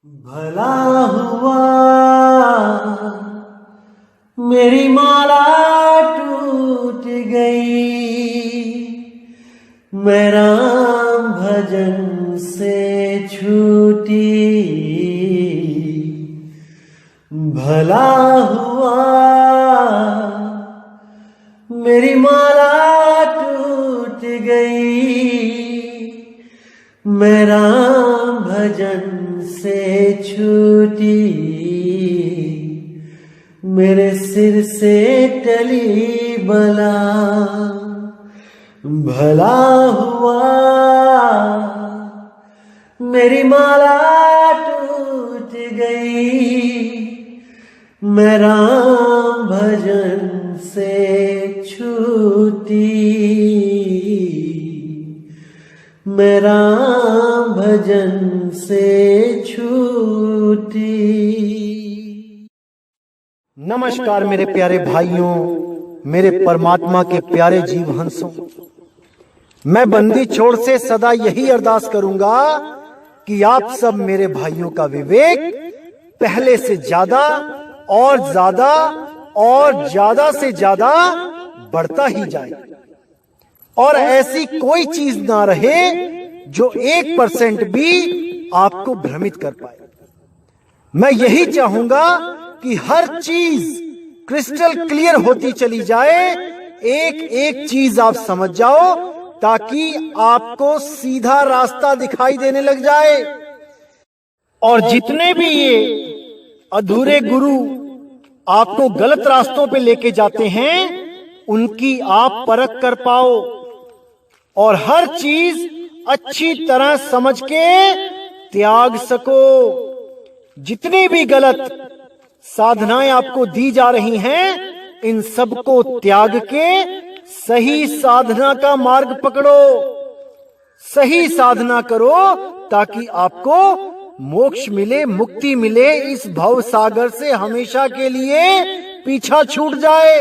भला हुआ मेरी माला टूट गई, मैं राम भजन से छूटी। भला हुआ मेरी माला टूट गई, मैं राम भजन से छूटी। मेरे सिर से टली बला, भला हुआ मेरी माला टूट गई, मैं राम भजन से छूटी। मैं राम भजन से छूटी। नमस्कार मेरे प्यारे भाइयों, मेरे परमात्मा के प्यारे जीव हंसों। मैं बंदी छोड़ से सदा यही अरदास करूंगा कि आप सब मेरे भाइयों का विवेक पहले से ज्यादा और ज्यादा और ज्यादा से ज्यादा बढ़ता ही जाए, और ऐसी कोई चीज ना रहे जो 1% भी आपको भ्रमित कर पाए। मैं यही चाहूंगा कि हर चीज क्रिस्टल क्लियर होती चली जाए, एक एक चीज आप समझ जाओ, ताकि आपको सीधा रास्ता दिखाई देने लग जाए। और जितने भी ये अधूरे गुरु आपको गलत रास्तों पे लेके जाते हैं, उनकी आप परख कर पाओ और हर चीज अच्छी तरह समझ के त्याग सको। जितनी भी गलत साधनाएं आपको दी जा रही हैं, इन सबको त्याग के सही साधना का मार्ग पकड़ो, सही साधना करो, ताकि आपको मोक्ष मिले, मुक्ति मिले, इस भव सागर से हमेशा के लिए पीछा छूट जाए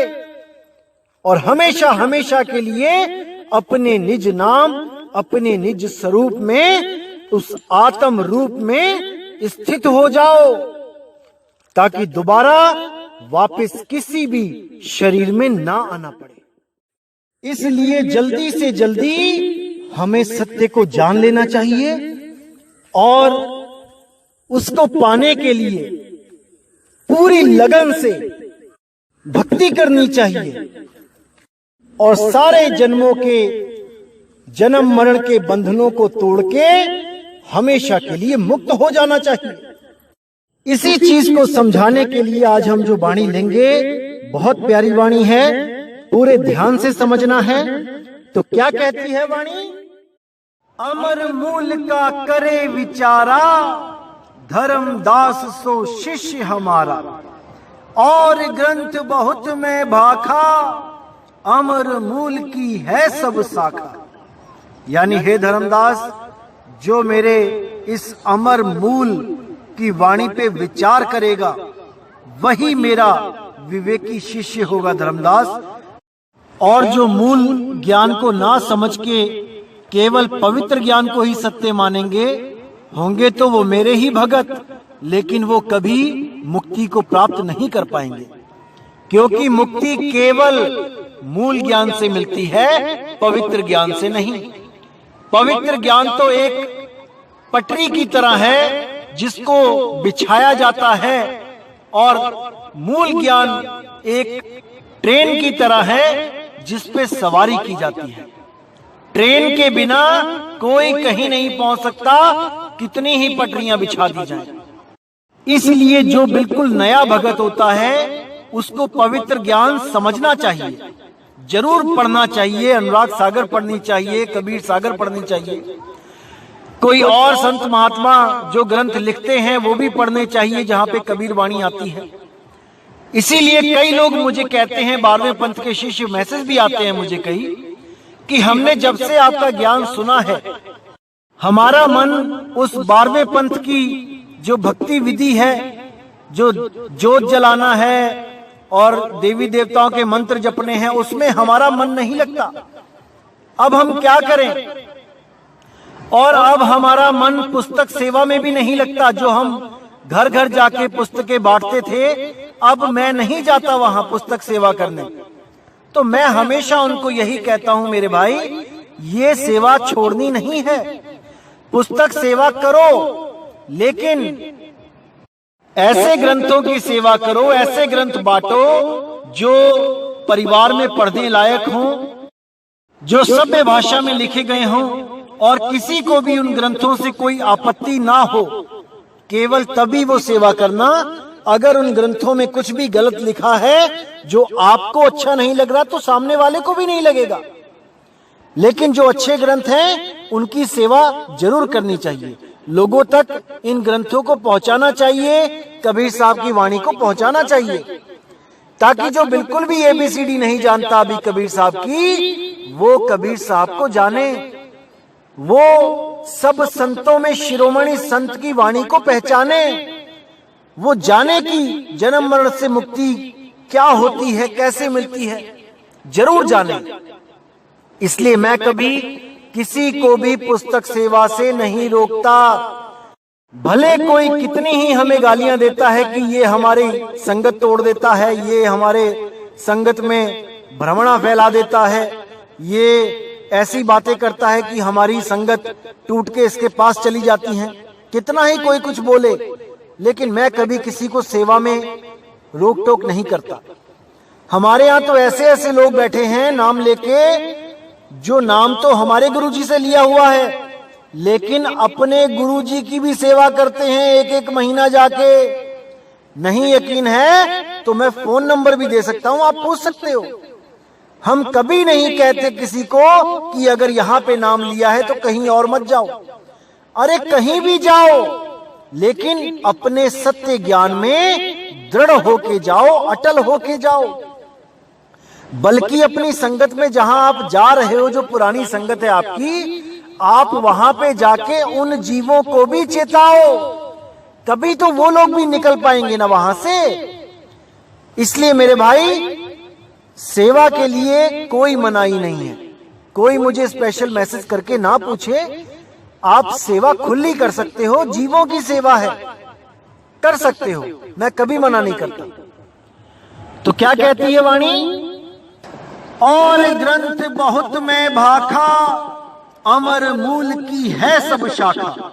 और हमेशा हमेशा के लिए अपने निज नाम, अपने निज स्वरूप में, उस आत्म रूप में स्थित हो जाओ, ताकि दोबारा वापस किसी भी शरीर में ना आना पड़े। इसलिए जल्दी से जल्दी हमें सत्य को जान लेना चाहिए और उसको पाने के लिए पूरी लगन से भक्ति करनी चाहिए और सारे जन्मों के जन्म मरण के बंधनों को तोड़ के हमेशा के लिए मुक्त हो जाना चाहिए। इसी चीज को समझाने के लिए आज हम जो वाणी लेंगे, बहुत प्यारी वाणी है, पूरे ध्यान से समझना है। तो क्या कहती है वाणी? अमर मूल का करे विचारा, धर्मदास सो शिष्य हमारा, और ग्रंथ बहुत में भाखा, अमर मूल की है सब शाखा। यानी हे धर्मदास, जो मेरे इस अमर मूल की वाणी पे विचार करेगा, वही मेरा विवेकी शिष्य होगा धर्मदास। और जो मूल ज्ञान को ना समझ के केवल पवित्र ज्ञान को ही सत्य मानेंगे होंगे, तो वो मेरे ही भगत, लेकिन वो कभी मुक्ति को प्राप्त नहीं कर पाएंगे, क्योंकि मुक्ति केवल मूल ज्ञान से मिलती है, पवित्र ज्ञान से नहीं। पवित्र ज्ञान तो एक पटरी की तरह है जिसको बिछाया जाता है, और मूल ज्ञान एक ट्रेन की तरह है जिस पे सवारी की जाती है। ट्रेन के बिना कोई कहीं नहीं पहुंच सकता, कितनी ही पटरियां बिछा दी जाएं। इसलिए जो बिल्कुल नया भगत होता है, उसको पवित्र ज्ञान समझना चाहिए, जरूर पढ़ना चाहिए। अनुराग सागर पढ़नी चाहिए, कबीर सागर पढ़नी चाहिए, कोई और संत महात्मा जो ग्रंथ लिखते हैं वो भी पढ़ने चाहिए जहां पे कबीर वाणी आती है। इसीलिए कई लोग मुझे कहते हैं, 12वें पंथ के शिष्य मैसेज भी आते हैं मुझे कई, कि हमने जब से आपका ज्ञान सुना है, हमारा मन उस 12वें पंथ की जो भक्ति विधि है, जो जोत जलाना है और देवी देवताओं के मंत्र जपने हैं, उसमें हमारा मन नहीं लगता। अब हम क्या करें? और अब हमारा मन पुस्तक सेवा में भी नहीं लगता, जो हम घर घर जाके पुस्तकें बांटते थे, अब मैं नहीं जाता वहां पुस्तक सेवा करने। तो मैं हमेशा उनको यही कहता हूं, मेरे भाई, ये सेवा छोड़नी नहीं है। पुस्तक सेवा करो, लेकिन ऐसे ग्रंथों की सेवा करो, ऐसे ग्रंथ बांटो जो परिवार में पढ़ने लायक हों, जो सभ्य भाषा में लिखे गए हों और किसी को भी उन ग्रंथों से कोई आपत्ति ना हो। केवल तभी वो सेवा करना। अगर उन ग्रंथों में कुछ भी गलत लिखा है जो आपको अच्छा नहीं लग रहा, तो सामने वाले को भी नहीं लगेगा। लेकिन जो अच्छे ग्रंथ हैं उनकी सेवा जरूर करनी चाहिए। लोगों तक इन ग्रंथों को पहुंचाना चाहिए, कबीर साहब की वाणी को पहुंचाना चाहिए, ताकि जो बिल्कुल भी ABCD नहीं जानता अभी कबीर साहब की, वो कबीर साहब को जाने। वो सब संतों में शिरोमणि संत की वाणी को पहचाने। वो जाने कि जन्म मरण से मुक्ति क्या होती है, कैसे मिलती है, जरूर जाने। इसलिए मैं कभी किसी को भी पुस्तक सेवा से नहीं रोकता। भले कोई कितनी ही हमें गालियां देता है कि ये हमारी संगत तोड़ देता है, ये हमारे संगत में भ्रमणा फैला देता है, ये ऐसी बातें करता है कि हमारी संगत टूट के इसके पास चली जाती है, कितना ही कोई कुछ बोले, लेकिन मैं कभी किसी को सेवा में रोक टोक नहीं करता। हमारे यहाँ तो ऐसे ऐसे लोग बैठे हैं नाम लेके, जो नाम तो हमारे गुरुजी से लिया हुआ है, लेकिन अपने गुरुजी की भी सेवा करते हैं एक एक महीना जाके। नहीं यकीन है तो मैं फोन नंबर भी दे सकता हूं, आप पूछ सकते हो। हम कभी नहीं कहते किसी को कि अगर यहाँ पे नाम लिया है तो कहीं और मत जाओ। अरे कहीं भी जाओ, लेकिन अपने सत्य ज्ञान में दृढ़ होके जाओ, अटल होके जाओ। बल्कि अपनी संगत में जहां आप जा रहे हो, जो पुरानी संगत है आपकी, आप वहां पे जाके उन जीवों को भी चेताओ, तभी तो वो लोग भी निकल पाएंगे ना वहां से। इसलिए मेरे भाई, सेवा के लिए कोई मनाही नहीं है। कोई मुझे स्पेशल मैसेज करके ना पूछे, आप सेवा खुली कर सकते हो, जीवों की सेवा है, कर सकते हो, मैं कभी मना नहीं करता। तो क्या कहती है वाणी? और ग्रंथ बहुत मैं भाखा, अमर मूल की है सब शाखा।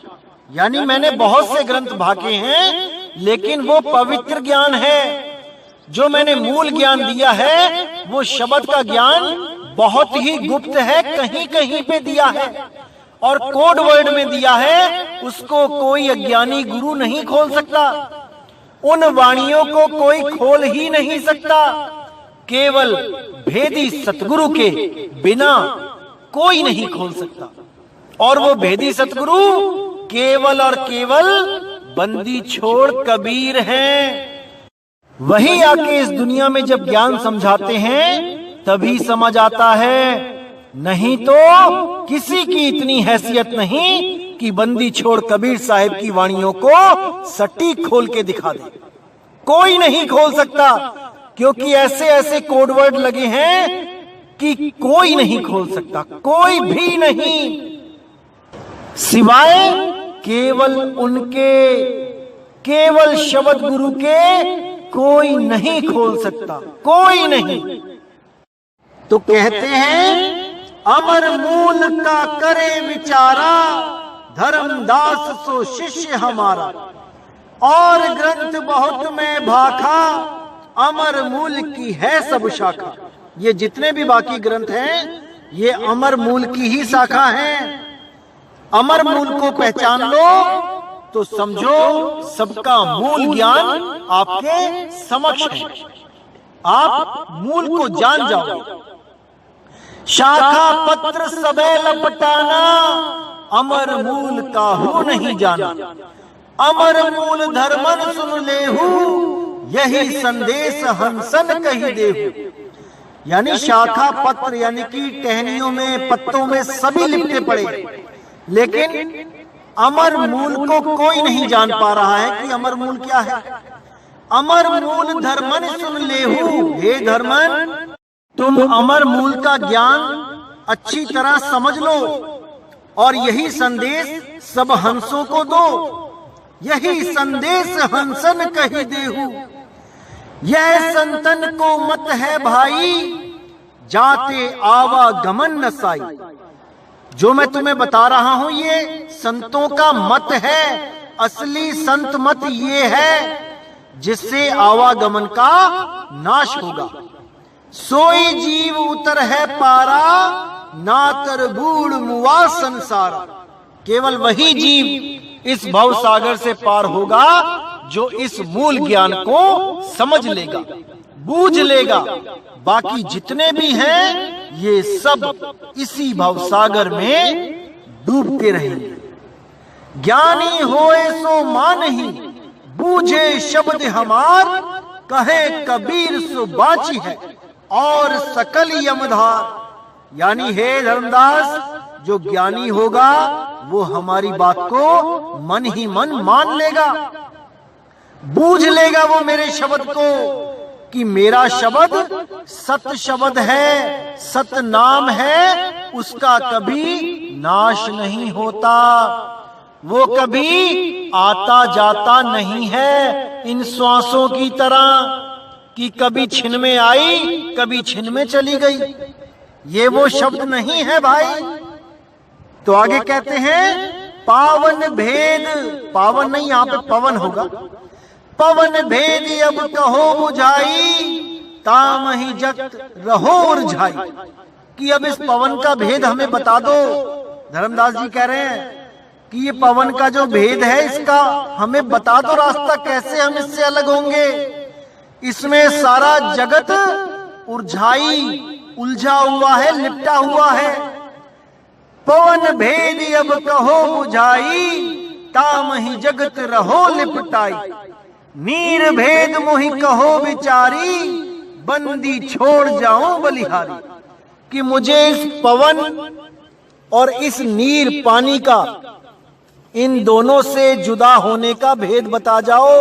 यानी मैंने बहुत से ग्रंथ भाके हैं, लेकिन वो पवित्र ज्ञान है। जो मैंने मूल ज्ञान दिया है वो शब्द का ज्ञान बहुत ही गुप्त है, कहीं कहीं पे दिया है और कोड वर्ड में दिया है। उसको कोई अज्ञानी गुरु नहीं खोल सकता, उन वाणियों को कोई खोल ही नहीं सकता। केवल भेदी सतगुरु के बिना कोई नहीं खोल सकता। और वो भेदी सतगुरु केवल और केवल बंदी छोड़ कबीर हैं। वही आके इस दुनिया में जब ज्ञान समझाते हैं तभी समझ आता है, नहीं तो किसी की इतनी हैसियत नहीं कि बंदी छोड़ कबीर साहिब की वाणियों को सटीक खोल के दिखा दे। कोई नहीं खोल सकता, क्योंकि ऐसे ऐसे कोडवर्ड लगे हैं कि कोई नहीं खोल सकता, कोई भी नहीं, सिवाय केवल उनके, केवल शब्द गुरु के कोई नहीं खोल सकता, कोई नहीं। तो कहते हैं, अमर मूल का करे विचारा, धर्मदास सो शिष्य हमारा। और ग्रंथ बहुत में भाखा, अमर मूल की है सब शाखा। ये जितने भी बाकी ग्रंथ हैं, ये अमर मूल की ही शाखा हैं। अमर मूल को पहचान लो तो समझो सबका मूल ज्ञान आपके समक्ष है। आप मूल को जान जाओ। शाखा पत्र सबे लपटाना, अमर मूल का हो नहीं जाना। अमर मूल धर्मन सुन लेहू, यही संदेश हंसन कही देहू। यानी शाखा पत्र यानी कि टहनियों में, पत्तों में सभी लिपटे पड़े, लेकिन अमर मूल को कोई नहीं जान पा रहा है कि अमर मूल क्या है। अमर मूल धर्मन सुन लेहू, हे धर्मन तुम अमर मूल का ज्ञान अच्छी तरह समझ लो और यही संदेश सब हंसों को दो। यही संदेश हंसन कही देहू। यह संतन को मत है भाई, जाते आवागमन न साई। जो मैं तुम्हें बता रहा हूं ये संतों का मत है। असली संत मत ये है जिससे आवागमन का नाश होगा। सोई जीव उतर है पारा, ना तर बूढ़ मुआ संसारा। केवल वही जीव इस भव सागर से पार होगा जो इस मूल ज्ञान को समझ लेगा, बूझ लेगा। बाकी जितने भी हैं ये सब इसी भव सागर में डूबते रहेंगे। ज्ञानी होए सो मानही, बूझे शब्द हमार। कहे कबीर सो बाची है, और सकल यमधार। यानी हे धर्मदास, जो ज्ञानी होगा वो हमारी बात को मन ही मन मान लेगा, बूझ लेगा वो मेरे शब्द को कि मेरा शब्द सत शब्द है, सत नाम है, उसका कभी नाश नहीं होता। वो कभी आता जाता नहीं है इन श्वासों की तरह कि कभी छिन में आई कभी छिन में चली गई। ये वो शब्द नहीं है भाई। तो आगे कहते हैं पावन भेद, पावन नहीं यहाँ पे पवन होगा। पवन भेद अब कहो बुझाई, ताम ही जगत रहो उरझाई। कि अब इस पवन का भेद हमें बता दो। धर्मदास जी कह रहे हैं कि ये पवन का जो भेद है इसका हमें बता दो रास्ता, कैसे हम इससे अलग होंगे। इसमें सारा जगत उलझाई, उलझा हुआ है, लिपटा हुआ है। पवन भेद अब कहो बुझाई, ताम ही जगत रहो लिपटाई। नीर भेद मोहि कहो विचारी, बंदी छोड़ जाऊं बलिहारी। कि मुझे इस पवन और इस नीर पानी का, इन दोनों से जुदा होने का भेद बता जाओ।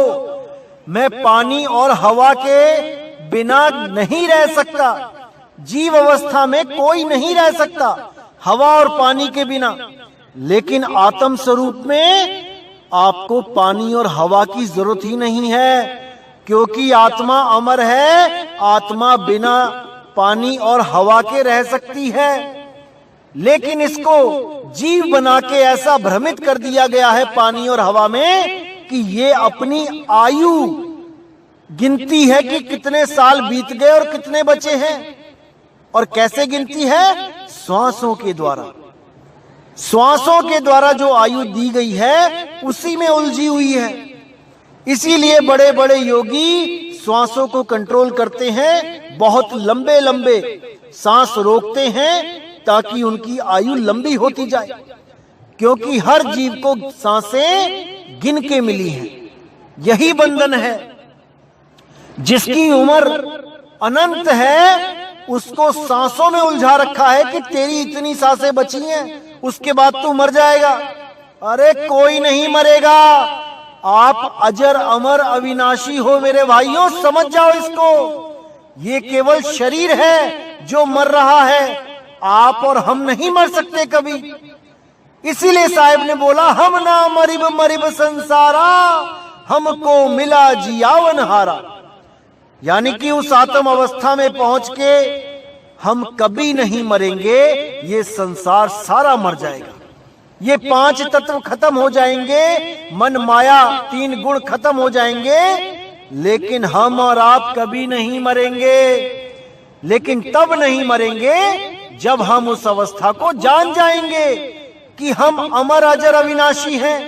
मैं पानी और हवा के बिना नहीं रह सकता। जीव अवस्था में कोई नहीं रह सकता हवा और पानी के बिना। लेकिन आत्म स्वरूप में आपको पानी और हवा की जरूरत ही नहीं है, क्योंकि आत्मा अमर है। आत्मा बिना पानी और हवा के रह सकती है। लेकिन इसको जीव बना के ऐसा भ्रमित कर दिया गया है पानी और हवा में कि ये अपनी आयु गिनती है कि कितने साल बीत गए और कितने बचे हैं। और कैसे गिनती है? श्वासों के द्वारा। श्वासों के द्वारा जो आयु दी गई है उसी में उलझी हुई है। इसीलिए बड़े बड़े योगी श्वासों को कंट्रोल करते हैं, बहुत लंबे लंबे सांस रोकते हैं ताकि उनकी आयु लंबी होती जाए। क्योंकि हर जीव को सांसें गिन के मिली हैं। यही बंधन है। जिसकी उम्र अनंत है उसको सांसों में उलझा रखा है कि तेरी इतनी सांसें बची हैं, उसके बाद तू मर जाएगा। अरे कोई नहीं मरेगा। आप अजर अमर अविनाशी हो मेरे भाइयों, समझ जाओ इसको। ये केवल शरीर है जो मर रहा है। आप और हम नहीं मर सकते कभी। इसीलिए साहिब ने बोला, हम ना मरिब मरिब संसारा, हमको मिला जियावन हारा। यानी कि उस आत्म अवस्था में पहुंच के हम कभी नहीं मरेंगे। ये संसार सारा मर जाएगा। ये 5 तत्व खत्म हो जाएंगे, मन माया 3 गुण खत्म हो जाएंगे, लेकिन हम और आप कभी नहीं मरेंगे। लेकिन तब नहीं मरेंगे जब हम उस अवस्था को जान जाएंगे कि हम अमर अजर अविनाशी हैं।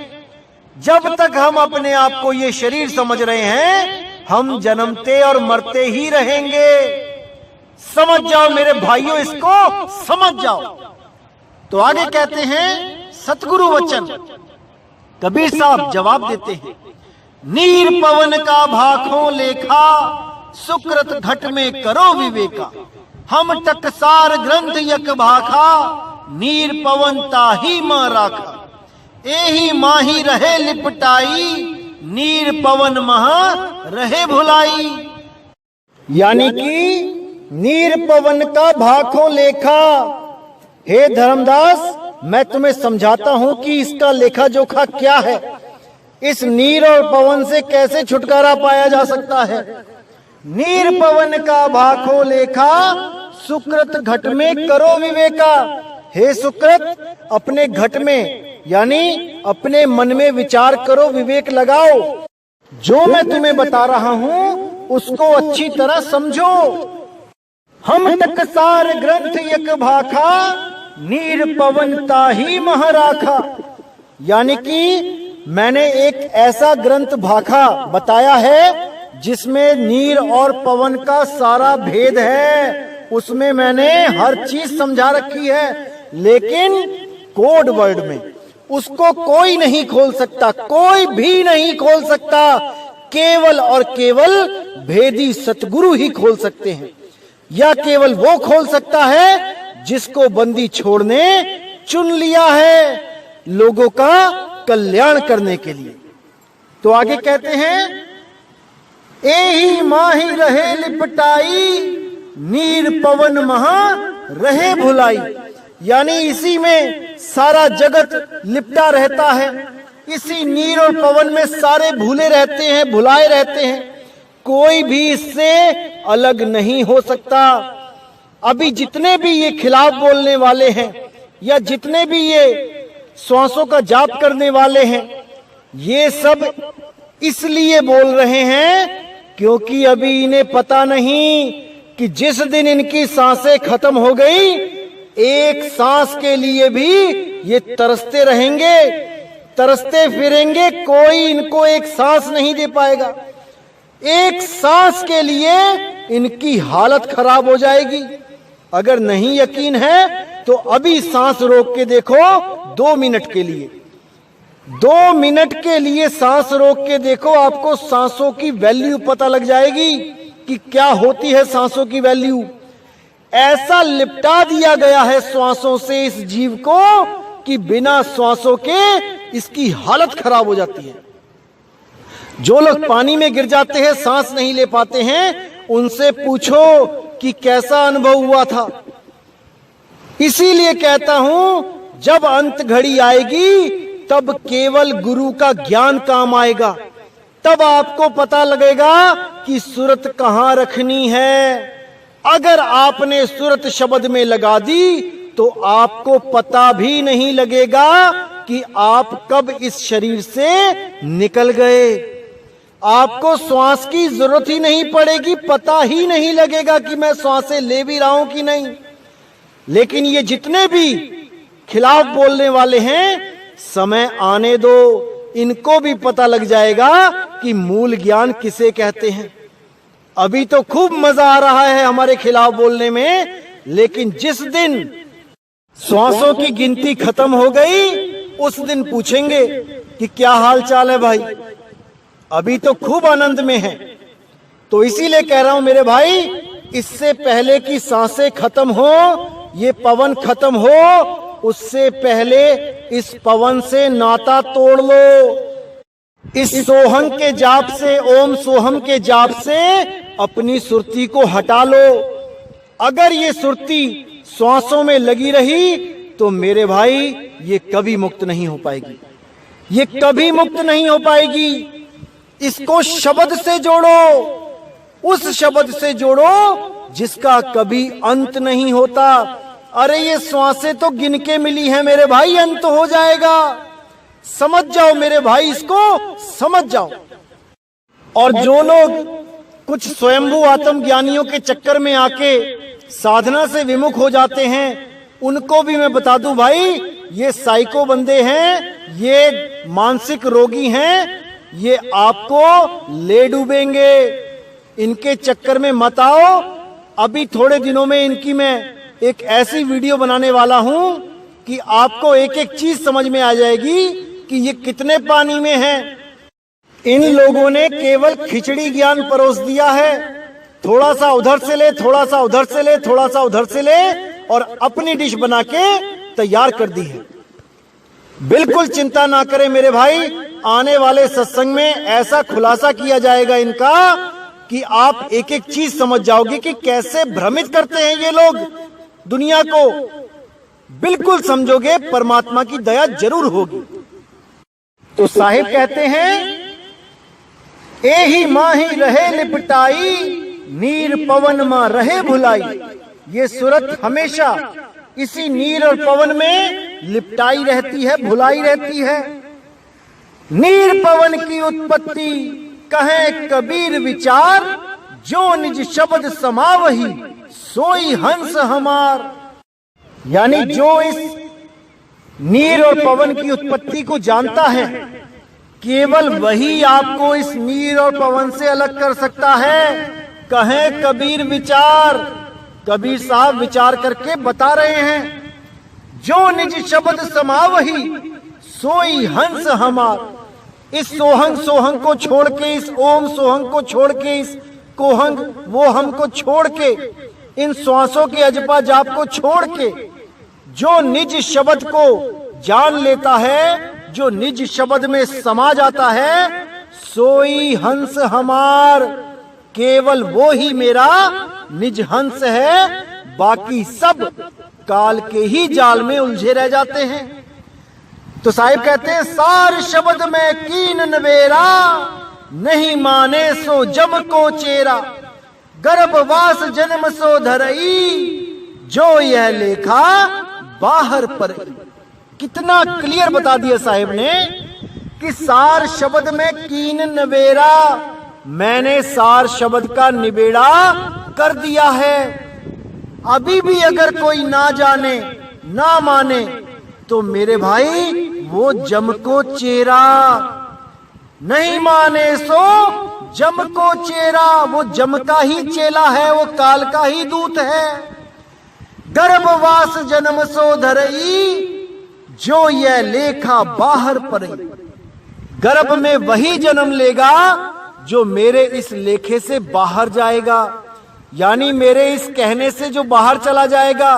जब तक हम अपने आप को ये शरीर समझ रहे हैं हम जन्मते और मरते ही रहेंगे। समझ जाओ मेरे भाइयों, इसको समझ जाओ। तो आगे कहते हैं सतगुरु वचन। कबीर साहब जवाब देते हैं, नीर पवन का भाखों लेखा, सुकृत घट में करो विवेका। हम टकसार ग्रंथ यक भाखा, नीर पवन ताही मां राखा। एही माही रहे लिपटाई, नीर पवन महा रहे भुलाई। यानी कि नीर पवन का भाखों लेखा। हे धर्मदास, मैं तुम्हें समझाता हूं कि इसका लेखा जोखा क्या है। इस नीर और पवन से कैसे छुटकारा पाया जा सकता है। नीर पवन का भाखो लेखा, सुकृत घट में करो विवेका। हे सुकृत, अपने घट में यानी अपने मन में विचार करो, विवेक लगाओ। जो मैं तुम्हें बता रहा हूं उसको अच्छी तरह समझो। हम टकसार ग्रंथ यक भाखा, नीर पवन ताही महराखा। यानी कि मैंने एक ऐसा ग्रंथ भाखा बताया है जिसमें नीर और पवन का सारा भेद है। उसमें मैंने हर चीज समझा रखी है, लेकिन कोड वर्ड में उसको कोई नहीं खोल सकता, कोई भी नहीं खोल सकता। केवल और केवल भेदी सतगुरु ही खोल सकते हैं, या केवल वो खोल सकता है जिसको बंदी छोड़ने चुन लिया है, लोगों का कल्याण करने के लिए। तो आगे कहते हैं, एही माही रहे लिपटाई, नीर पवन महा रहे भुलाई। यानी इसी में सारा जगत लिपटा रहता है, इसी नीर और पवन में सारे भूले रहते हैं, भुलाए रहते हैं। कोई भी इससे अलग नहीं हो सकता। अभी जितने भी ये खिलाफ बोलने वाले हैं या जितने भी ये श्वासों का जाप करने वाले हैं, ये सब इसलिए बोल रहे हैं क्योंकि अभी इन्हें पता नहीं कि जिस दिन इनकी सांसें खत्म हो गई, एक सांस के लिए भी ये तरसते रहेंगे, तरसते फिरेंगे। कोई इनको एक सांस नहीं दे पाएगा। एक सांस के लिए इनकी हालत खराब हो जाएगी। अगर नहीं यकीन है तो अभी सांस रोक के देखो, 2 मिनट के लिए, 2 मिनट के लिए सांस रोक के देखो। आपको सांसों की वैल्यू पता लग जाएगी कि क्या होती है सांसों की वैल्यू। ऐसा लिपटा दिया गया है श्वासों से इस जीव को कि बिना श्वासों के इसकी हालत खराब हो जाती है। जो लोग पानी में गिर जाते हैं, सांस नहीं ले पाते हैं, उनसे पूछो कि कैसा अनुभव हुआ था। इसीलिए कहता हूं, जब अंत घड़ी आएगी तब केवल गुरु का ज्ञान काम आएगा। तब आपको पता लगेगा कि सूरत कहां रखनी है। अगर आपने सूरत शब्द में लगा दी तो आपको पता भी नहीं लगेगा कि आप कब इस शरीर से निकल गए। आपको श्वास की जरूरत ही नहीं पड़ेगी, पता ही नहीं लगेगा कि मैं श्वासें ले भी रहा हूं कि नहीं। लेकिन ये जितने भी खिलाफ बोलने वाले हैं, समय आने दो, इनको भी पता लग जाएगा कि मूल ज्ञान किसे कहते हैं। अभी तो खूब मजा आ रहा है हमारे खिलाफ बोलने में, लेकिन जिस दिन श्वासों की गिनती खत्म हो गई, उस दिन पूछेंगे कि क्या हाल चाल है भाई। अभी तो खूब आनंद में है। तो इसीलिए कह रहा हूं मेरे भाई, इससे पहले कि सांसें खत्म हो, ये पवन खत्म हो, उससे पहले इस पवन से नाता तोड़ लो। इस सोहम के जाप से, ओम सोहम के जाप से अपनी सुरती को हटा लो। अगर ये सुरती श्वासों में लगी रही तो मेरे भाई ये कभी मुक्त नहीं हो पाएगी, ये कभी मुक्त नहीं हो पाएगी। इसको शब्द से जोड़ो, उस शब्द से जोड़ो जिसका कभी अंत नहीं होता। अरे ये श्वासें तो गिन के मिली हैं मेरे भाई, अंत हो जाएगा। समझ जाओ मेरे भाई, इसको समझ जाओ। और जो लोग कुछ स्वयंभू आत्मज्ञानियों के चक्कर में आके साधना से विमुख हो जाते हैं, उनको भी मैं बता दूं भाई, ये साइको बंदे हैं, ये मानसिक रोगी हैं, ये आपको ले डूबेंगे। इनके चक्कर में मत आओ। अभी थोड़े दिनों में इनकी मैं एक ऐसी वीडियो बनाने वाला हूं कि आपको एक एक चीज समझ में आ जाएगी कि ये कितने पानी में हैं। इन लोगों ने केवल खिचड़ी ज्ञान परोस दिया है। थोड़ा सा उधर से ले, थोड़ा सा उधर से ले, थोड़ा सा उधर से ले, और अपनी डिश बना के तैयार कर दी है। बिल्कुल चिंता ना करें मेरे भाई, आने वाले सत्संग में ऐसा खुलासा किया जाएगा इनका कि आप एक एक चीज समझ जाओगे कि कैसे भ्रमित करते हैं ये लोग दुनिया को। बिल्कुल समझोगे, परमात्मा की दया जरूर होगी। तो साहिब कहते हैं, एही माही रहे लिपटाई, नीर पवन मां रहे भुलाई। ये सूरत हमेशा इसी नीर और पवन में लिपटाई रहती है, भुलाई रहती है। नीर पवन की उत्पत्ति कहे कबीर विचार, जो निज शब्द समावही सोई हंस हमार। यानी जो इस नीर और पवन की उत्पत्ति को जानता है, केवल वही आपको इस नीर और पवन से अलग कर सकता है। कहे कबीर विचार, कबीर साहब विचार करके बता रहे हैं, जो निज शब्द समावही सोई हंस हमार। इस सोहंग सोहंग को छोड़ के, इस ओम सोहंग को छोड़ के, इस कोहंग वो हम को छोड़ के, इन श्वासों के अजपा जाप को छोड़ के, जो निज शब्द को जान लेता है, जो निज शब्द में समा जाता है, सोई हंस हमार। केवल वो ही मेरा निज हंस है, बाकी सब काल के ही जाल में उलझे रह जाते हैं। तो साहिब कहते हैं, सार शब्द में कीन नवेरा, नहीं माने सो जम को चेरा। गर्भवास जन्म सो धरई, जो यह लेखा बाहर पर। कितना क्लियर बता दिया साहिब ने कि सार शब्द में कीन नवेरा, मैंने सार शब्द का निबेड़ा कर दिया है। अभी भी अगर कोई ना जाने ना माने तो मेरे भाई वो जम को चेरा। नहीं माने सो जम को चेरा, वो जम का ही चेला है, वो काल का ही दूत है। गर्भवास जन्म सो धरई, जो यह लेखा बाहर पड़े। गर्भ में वही जन्म लेगा जो मेरे इस लेखे से बाहर जाएगा, यानी मेरे इस कहने से जो बाहर चला जाएगा।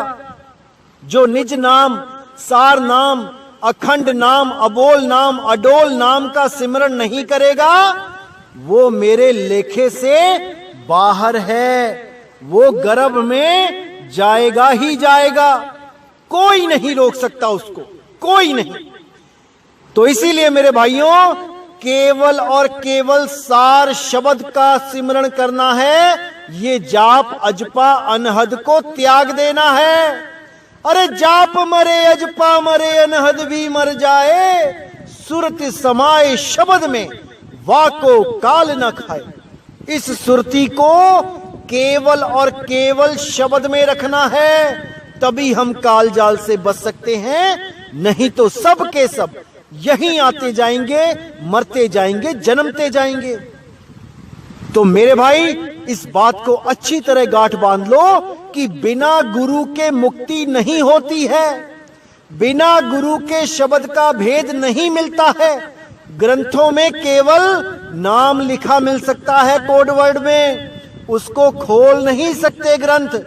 जो निज नाम, सार नाम, अखंड नाम, अबोल नाम, अडोल नाम का सिमरण नहीं करेगा, वो मेरे लेखे से बाहर है। वो गर्भ में जाएगा ही जाएगा, कोई नहीं रोक सकता उसको, कोई नहीं। तो इसीलिए मेरे भाइयों, केवल और केवल सार शब्द का सिमरण करना है। ये जाप अजपा अनहद को त्याग देना है। अरे जाप मरे अजपा मरे, अनहद भी मर जाए, सुरत समाए शब्द में वाको काल न खाए। इस सुरती को केवल और केवल शब्द में रखना है, तभी हम काल जाल से बच सकते हैं। नहीं तो सब के सब यहीं आते जाएंगे, मरते जाएंगे, जन्मते जाएंगे। तो मेरे भाई, इस बात को अच्छी तरह गांठ बांध लो कि बिना गुरु के मुक्ति नहीं होती है, बिना गुरु के शब्द का भेद नहीं मिलता है। ग्रंथों में केवल नाम लिखा मिल सकता है कोड वर्ड में, उसको खोल नहीं सकते। ग्रंथ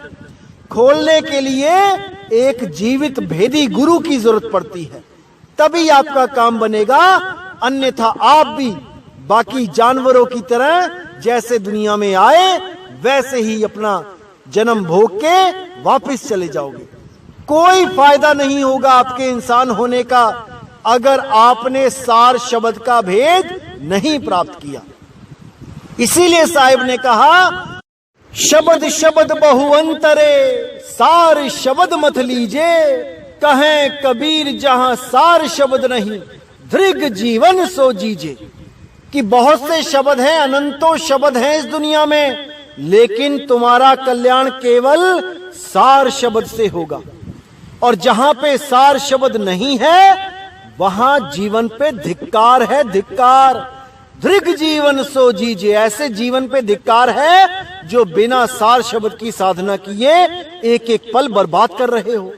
खोलने के लिए एक जीवित भेदी गुरु की जरूरत पड़ती है, तभी आपका काम बनेगा। अन्यथा आप भी बाकी जानवरों की तरह जैसे दुनिया में आए वैसे ही अपना जन्म भोग के वापस चले जाओगे। कोई फायदा नहीं होगा आपके इंसान होने का अगर आपने सार शब्द का भेद नहीं प्राप्त किया। इसीलिए साहिब ने कहा, शब्द शब्द बहुअंतरे, सार शब्द मत लीजे। कहें कबीर जहां सार शब्द नहीं, दृग जीवन सो जीजे। कि बहुत से शब्द हैं, अनंतों शब्द हैं इस दुनिया में, लेकिन तुम्हारा कल्याण केवल सार शब्द से होगा। और जहां पे सार शब्द नहीं है वहां जीवन पे धिक्कार है, धिक्कार। दृग जीवन सो जीजे, ऐसे जीवन पे धिक्कार है जो बिना सार शब्द की साधना किए एक एक पल बर्बाद कर रहे हो।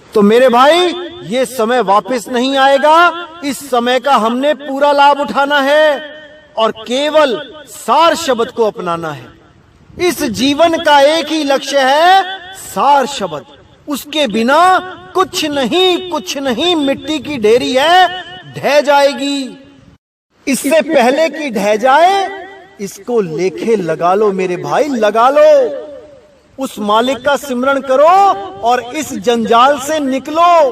तो मेरे भाई, ये समय वापस नहीं आएगा। इस समय का हमने पूरा लाभ उठाना है और केवल सार शब्द को अपनाना है। इस जीवन का एक ही लक्ष्य है, सार शब्द। उसके बिना कुछ नहीं, कुछ नहीं, मिट्टी की ढेरी है, ढह जाएगी। इससे पहले कि ढह जाए, इसको लेखे लगा लो मेरे भाई, लगा लो। उस मालिक का सिमरण करो और इस जंजाल से निकलो।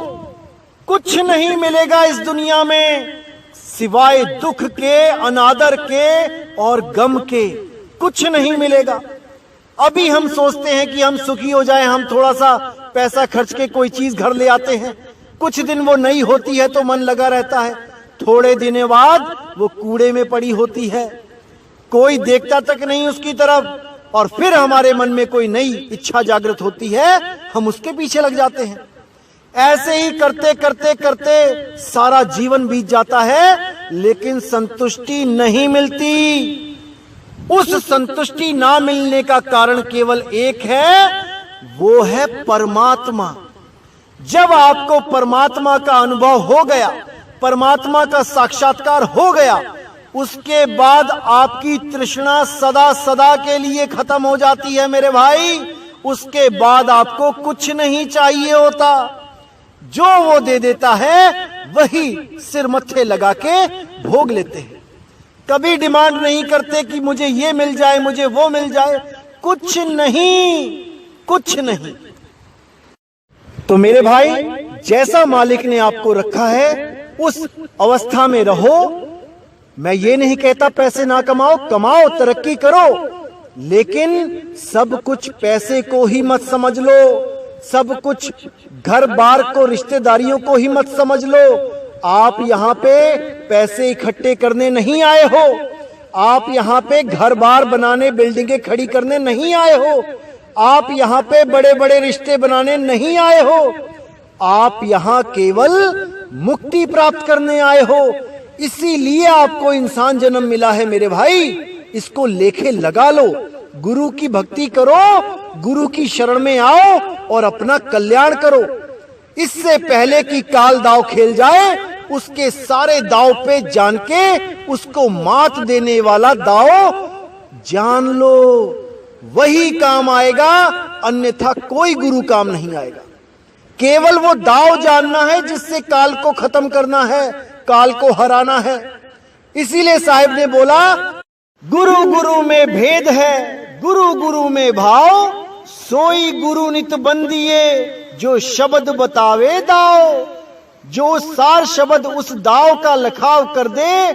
कुछ नहीं मिलेगा इस दुनिया में, सिवाय दुख के, अनादर के और गम के कुछ नहीं मिलेगा। अभी हम सोचते हैं कि हम सुखी हो जाएं, हम थोड़ा सा पैसा खर्च के कोई चीज घर ले आते हैं, कुछ दिन वो नई होती है तो मन लगा रहता है, थोड़े दिनों बाद वो कूड़े में पड़ी होती है, कोई देखता तक नहीं उसकी तरफ, और फिर हमारे मन में कोई नई इच्छा जागृत होती है, हम उसके पीछे लग जाते हैं। ऐसे ही करते करते करते सारा जीवन बीत जाता है, लेकिन संतुष्टि नहीं मिलती। उस संतुष्टि ना मिलने का कारण केवल एक है, वो है परमात्मा। जब आपको परमात्मा का अनुभव हो गया, परमात्मा का साक्षात्कार हो गया, उसके बाद आपकी तृष्णा सदा सदा के लिए खत्म हो जाती है मेरे भाई। उसके बाद आपको कुछ नहीं चाहिए होता, जो वो दे देता है वही सिर मत्थे लगा के भोग लेते हैं। कभी डिमांड नहीं करते कि मुझे ये मिल जाए, मुझे वो मिल जाए, कुछ नहीं, कुछ नहीं। तो मेरे भाई, जैसा मालिक ने आपको रखा है उस अवस्था में रहो। मैं ये नहीं कहता पैसे ना कमाओ, कमाओ, तरक्की करो, लेकिन सब कुछ पैसे को ही मत समझ लो, सब कुछ घर बार को, रिश्तेदारियों को ही मत समझ लो। आप यहाँ पे पैसे इकट्ठे करने नहीं आए हो, आप यहाँ पे घर बार बनाने, बिल्डिंगें खड़ी करने नहीं आए हो, आप यहाँ पे बड़े बड़े रिश्ते बनाने नहीं आए हो, आप यहाँ केवल मुक्ति प्राप्त करने आए हो। इसीलिए आपको इंसान जन्म मिला है मेरे भाई, इसको लेके लगा लो, गुरु की भक्ति करो, गुरु की शरण में आओ और अपना कल्याण करो। इससे पहले कि काल दाव खेल जाए, उसके सारे दाव पे जान के उसको मात देने वाला दाव जान लो, वही काम आएगा, अन्यथा कोई गुरु काम नहीं आएगा। केवल वो दाव जानना है जिससे काल को खत्म करना है, काल को हराना है। इसीलिए साहिब ने बोला, गुरु गुरु में भेद है, गुरु गुरु में भाव, सोई गुरु नित बंदिए, जो शब्द बतावे दाव। जो सार शब्द उस दाव का लखाव कर दे,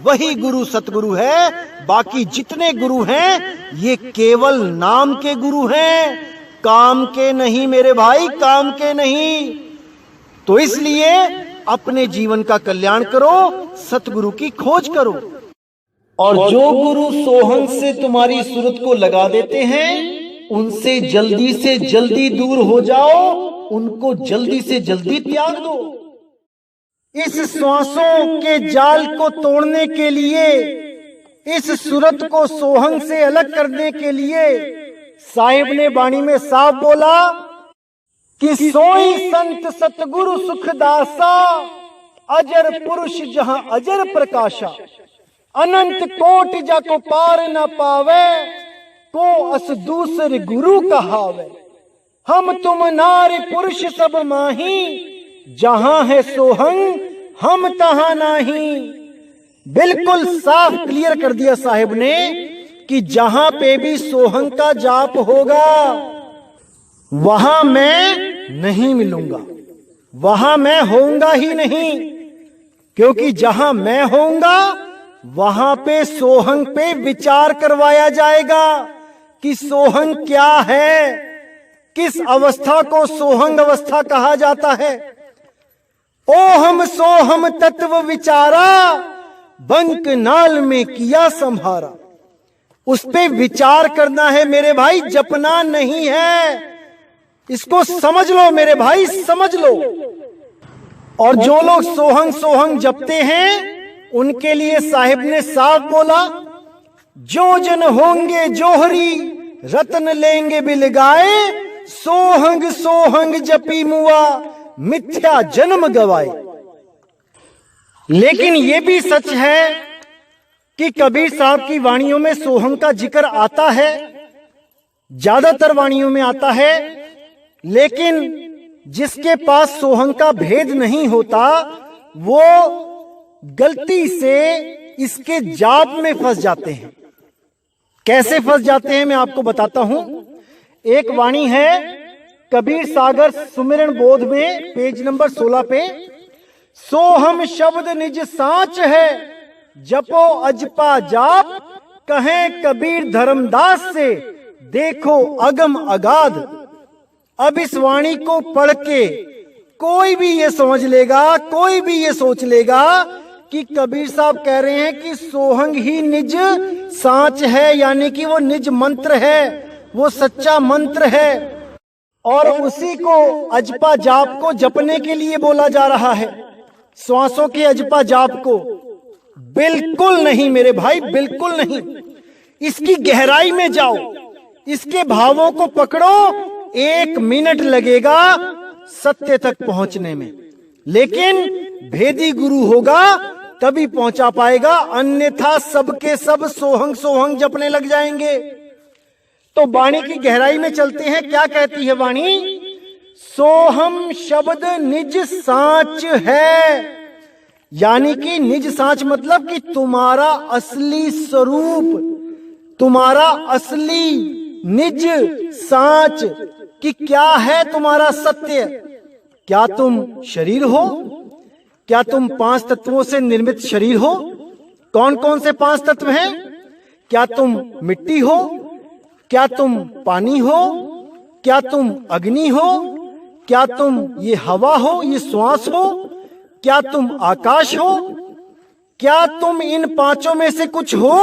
वही गुरु सतगुरु है। बाकी जितने गुरु हैं ये केवल नाम के गुरु हैं, काम के नहीं मेरे भाई, काम के नहीं। तो इसलिए अपने जीवन का कल्याण करो, सतगुरु की खोज करो। और जो गुरु सोहंग से तुम्हारी सूरत को लगा देते हैं, उनसे जल्दी से जल्दी दूर हो जाओ, उनको जल्दी से जल्दी त्याग दो। इस श्वासों के जाल को तोड़ने के लिए, इस सूरत को सोहंग से अलग करने के लिए साहिब ने वाणी में साफ बोला कि सोई संत सतगुरु सुखदासा, अजर पुरुष जहां अजर प्रकाशा, अनंत कोटि जाको पार न पावे, को अस दूसरे गुरु कहावे। हम तुम नारी पुरुष सब माही, जहां है सोहंग हम तहां नहीं। बिल्कुल साफ क्लियर कर दिया साहिब ने कि जहां पे भी सोहंग का जाप होगा, वहां मैं नहीं मिलूंगा, वहां मैं होऊंगा ही नहीं। क्योंकि जहां मैं होऊंगा, वहां पे सोहंग पे विचार करवाया जाएगा कि सोहंग क्या है, किस अवस्था को सोहंग अवस्था कहा जाता है। ओ हम सोहम तत्व विचारा, बंक नाल में किया संभारा। उस पे विचार करना है मेरे भाई, जपना नहीं है। इसको समझ लो मेरे भाई, समझ लो। और जो लोग सोहंग सोहंग जपते हैं, उनके लिए साहिब ने साफ बोला, जो जन होंगे जोहरी, रत्न लेंगे बिलगाए, सोहंग सोहंग जपी मुआ, मिथ्या जन्म गवाए। लेकिन यह भी सच है कि कबीर साहब की वाणियों में सोहंग का जिक्र आता है, ज्यादातर वाणियों में आता है। लेकिन जिसके पास सोहंग का भेद नहीं होता, वो गलती से इसके जाप में फंस जाते हैं। कैसे फंस जाते हैं मैं आपको बताता हूं। एक वाणी है कबीर सागर सुमिरन बोध में, पेज नंबर 16 पे, सोहम शब्द निज सांच है, जपो अजपा जाप, कहें कबीर धर्मदास से, देखो अगम अगाध। अब इस वाणी को पढ़ के कोई भी ये समझ लेगा, कोई भी ये सोच लेगा कि कबीर साहब कह रहे हैं कि सोहंग ही निज सांच है, यानी कि वो निज मंत्र है, वो सच्चा मंत्र है, और उसी को अजपा जाप को जपने के लिए बोला जा रहा है, श्वासों के अजपा जाप को। बिल्कुल नहीं मेरे भाई, बिल्कुल नहीं। इसकी गहराई में जाओ, इसके भावों को पकड़ो, 1 मिनट लगेगा सत्य तक पहुंचने में, लेकिन भेदी गुरु होगा तभी पहुंचा पाएगा, अन्यथा सबके सब सोहंग सोहंग जपने लग जाएंगे। तो वाणी की गहराई में चलते हैं। क्या कहती है वाणी? सोहम शब्द निज सांच है, यानी कि निज सांच मतलब कि तुम्हारा असली स्वरूप, तुम्हारा असली निज सांच कि क्या है तुम्हारा सत्य। क्या तुम शरीर हो? क्या तुम 5 तत्वों से निर्मित शरीर हो? कौन कौन से 5 तत्व हैं? क्या तुम मिट्टी हो? क्या तुम पानी हो? क्या तुम अग्नि हो? क्या तुम ये हवा हो, ये श्वास हो? क्या तुम आकाश हो? क्या तुम इन 5 में से कुछ हो?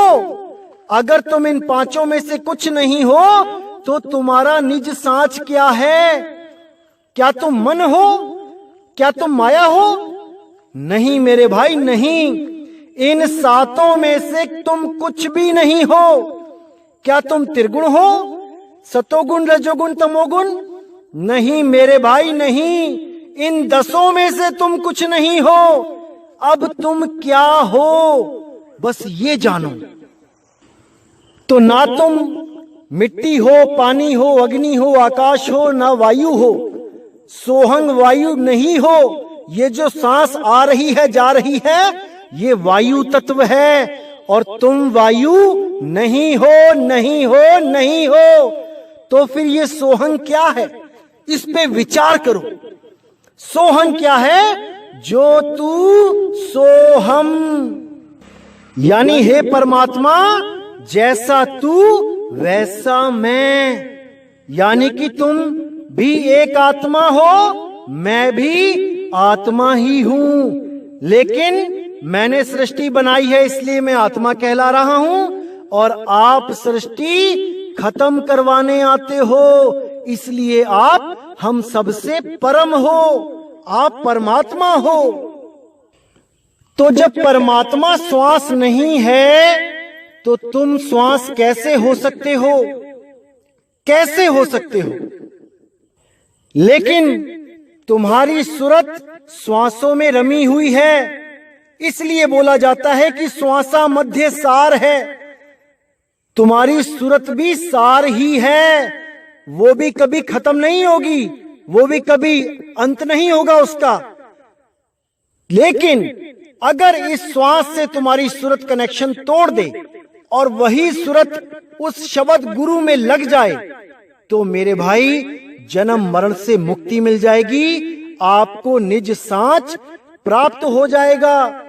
अगर तुम इन 5 में से कुछ नहीं हो तो तुम्हारा निज सांच क्या है? क्या तुम मन हो? क्या तुम माया हो? नहीं मेरे भाई, नहीं। इन 7 में से तुम कुछ भी नहीं हो। क्या तुम त्रिगुण हो? सतोगुण, रजोगुण, तमोगुण? नहीं मेरे भाई, नहीं। इन 10 में से तुम कुछ नहीं हो। अब तुम क्या हो, बस ये जानो। तो ना तुम मिट्टी हो, पानी हो, अग्नि हो, आकाश हो, ना वायु हो। सोहंग वायु नहीं हो। ये जो सांस आ रही है, जा रही है, ये वायु तत्व है, और तुम वायु नहीं हो, नहीं हो, नहीं हो। तो फिर ये सोहंग क्या है? इस पे विचार करो। सोहंग क्या है? जो तू सोहम, यानी हे परमात्मा, जैसा तू वैसा मैं, यानी कि तुम भी एक आत्मा हो, मैं भी आत्मा ही हूं, लेकिन मैंने सृष्टि बनाई है इसलिए मैं आत्मा कहला रहा हूं, और आप सृष्टि खत्म करवाने आते हो, इसलिए आप हम सबसे परम हो, आप परमात्मा हो। तो जब परमात्मा श्वास नहीं है तो तुम श्वास कैसे हो सकते हो? कैसे हो सकते हो? लेकिन तुम्हारी सूरत श्वासों में रमी हुई है, इसलिए बोला जाता है कि श्वासा मध्य सार है। तुम्हारी सूरत भी सार ही है, वो भी कभी खत्म नहीं होगी, वो भी कभी अंत नहीं होगा उसका। लेकिन अगर इस श्वास से तुम्हारी सूरत कनेक्शन तोड़ दे और वही सूरत उस शब्द गुरु में लग जाए, तो मेरे भाई जन्म मरण से मुक्ति मिल जाएगी, आपको निज सांच प्राप्त हो जाएगा,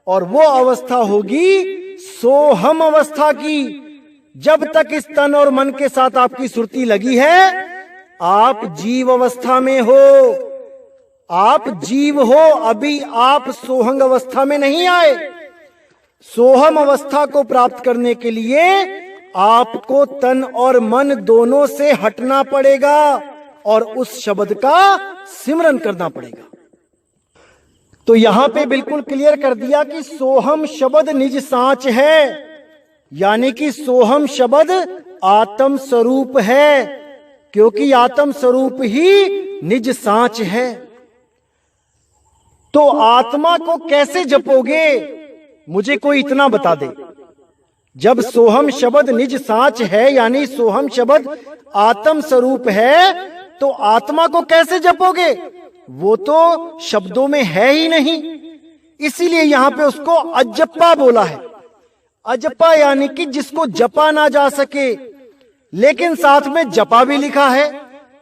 और वो अवस्था होगी सोहम अवस्था की। जब तक इस तन और मन के साथ आपकी सुरती लगी है, आप जीव अवस्था में हो, आप जीव हो, अभी आप सोहंग अवस्था में नहीं आए। सोहम अवस्था को प्राप्त करने के लिए आपको तन और मन दोनों से हटना पड़ेगा और उस शब्द का सिमरन करना पड़ेगा। तो यहां पे बिल्कुल क्लियर कर दिया कि सोहम शब्द निज सांच है, यानी कि सोहम शब्द आत्म स्वरूप है, क्योंकि आत्म स्वरूप ही निज सांच है। तो आत्मा को कैसे जपोगे, मुझे कोई इतना बता दे। जब सोहम शब्द निज सांच है, यानी सोहम शब्द आत्म स्वरूप है, तो आत्मा को कैसे जपोगे? वो तो शब्दों में है ही नहीं, इसीलिए यहां पे उसको अजप्पा बोला है। अजप्पा यानी कि जिसको जपा ना जा सके, लेकिन साथ में जपा भी लिखा है।